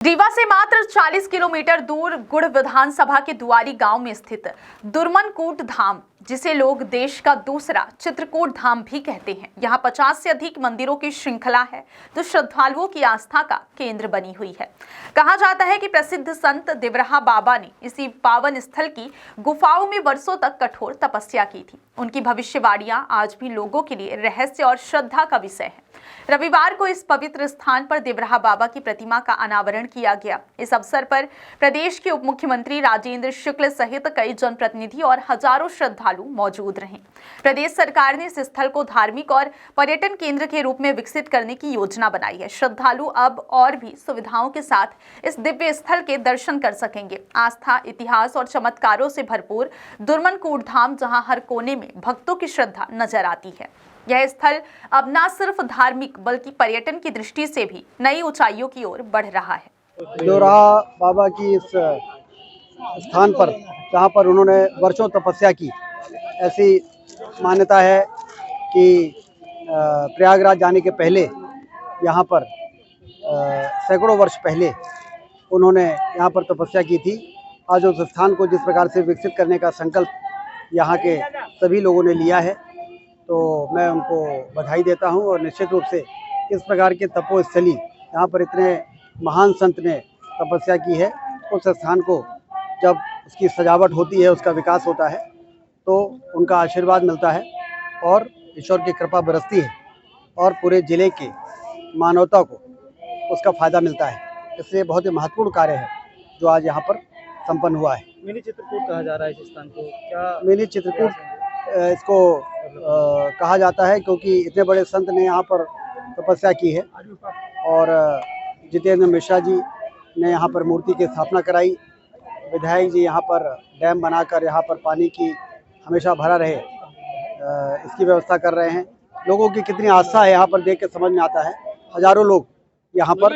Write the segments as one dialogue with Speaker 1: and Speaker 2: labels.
Speaker 1: रीवा से मात्र 40 किलोमीटर दूर गुड़ विधानसभा के दुआरी गांव में स्थित दुर्मनकूट धाम, जिसे लोग देश का दूसरा चित्रकूट धाम भी कहते हैं। यहां 50 से अधिक मंदिरों की श्रृंखला है जो श्रद्धालुओं की आस्था का केंद्र बनी हुई है। कहा जाता है कि प्रसिद्ध संत देवराहा बाबा ने इसी पावन स्थल की गुफाओं में वर्षों तक कठोर तपस्या की थी। उनकी भविष्यवाणियां आज भी लोगों के लिए रहस्य और श्रद्धा का विषय है। रविवार को इस पवित्र स्थान पर देवराहा बाबा की प्रतिमा का अनावरण किया गया। इस अवसर पर प्रदेश के उप मुख्यमंत्री राजेंद्र शुक्ल सहित कई जनप्रतिनिधि और हजारों श्रद्धालु मौजूद रहे। प्रदेश सरकार ने इस स्थल को धार्मिक और पर्यटन केंद्र के रूप में विकसित करने की योजना बनाई है। श्रद्धालु अब और भी सुविधाओं के साथ इस दिव्य स्थल के दर्शन कर सकेंगे। आस्था, इतिहास और चमत्कारों से भरपूर दुर्मनकूट धाम, जहां हर कोने में भक्तों की श्रद्धा नजर आती है। यह स्थल अब न सिर्फ धार्मिक बल्कि पर्यटन की दृष्टि से भी नई ऊंचाइयों की ओर बढ़ रहा है।
Speaker 2: देवराहा बाबा की इस स्थान पर, जहाँ पर उन्होंने वर्षों तपस्या की, ऐसी मान्यता है कि प्रयागराज जाने के पहले यहाँ पर सैकड़ों वर्ष पहले उन्होंने यहाँ पर तपस्या की थी। आज उस स्थान को जिस प्रकार से विकसित करने का संकल्प यहाँ के सभी लोगों ने लिया है, तो मैं उनको बधाई देता हूँ। और निश्चित रूप से इस प्रकार के तपोस्थली, यहाँ पर इतने महान संत ने तपस्या की है, उस स्थान को जब उसकी सजावट होती है, उसका विकास होता है, तो उनका आशीर्वाद मिलता है और ईश्वर की कृपा बरसती है और पूरे ज़िले के मानवता को उसका फ़ायदा मिलता है। इसलिए बहुत ही महत्वपूर्ण कार्य है जो आज यहाँ पर संपन्न हुआ है।
Speaker 3: मिनी चित्रकूट कहा जा रहा है इस स्थान को, क्या
Speaker 2: मिनी चित्रकूट इसको कहा जाता है क्योंकि इतने बड़े संत ने यहाँ पर तपस्या की है और जितेंद्र मिश्रा जी ने यहाँ पर मूर्ति की स्थापना कराई। विधायक जी यहाँ पर डैम बनाकर यहाँ पर पानी की हमेशा भरा रहे, इसकी व्यवस्था कर रहे हैं। लोगों की कितनी आस्था है यहाँ पर देख के समझ में आता है। हजारों लोग यहाँ पर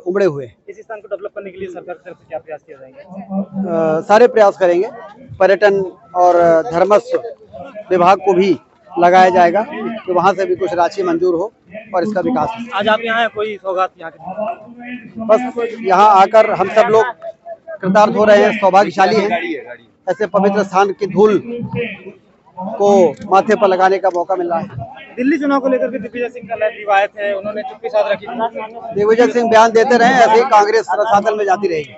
Speaker 2: उमड़े हुए हैं।
Speaker 3: इस स्थान को डेवलप करने के लिए सरकार की तरफ से क्या प्रयास किए जाएंगे?
Speaker 2: सारे प्रयास करेंगे। पर्यटन और धर्मस्व विभाग को भी लगाया जाएगा कि वहाँ से भी कुछ राशि मंजूर हो और इसका विकास हो।
Speaker 3: आज आप यहाँ हैं, कोई सौगात यहाँ के?
Speaker 2: बस यहाँ आकर हम सब लोग कृतार्थ हो रहे हैं, सौभाग्यशाली हैं। ऐसे पवित्र स्थान की धूल को माथे पर लगाने का मौका मिल रहा है।
Speaker 3: दिल्ली चुनाव को लेकर के दिग्विजय सिंह का रिवायत है, उन्होंने चुप्पी साध रखी थी।
Speaker 2: दिग्विजय सिंह बयान देते रहे, ऐसे ही कांग्रेस रसातल में जाती रहेगी।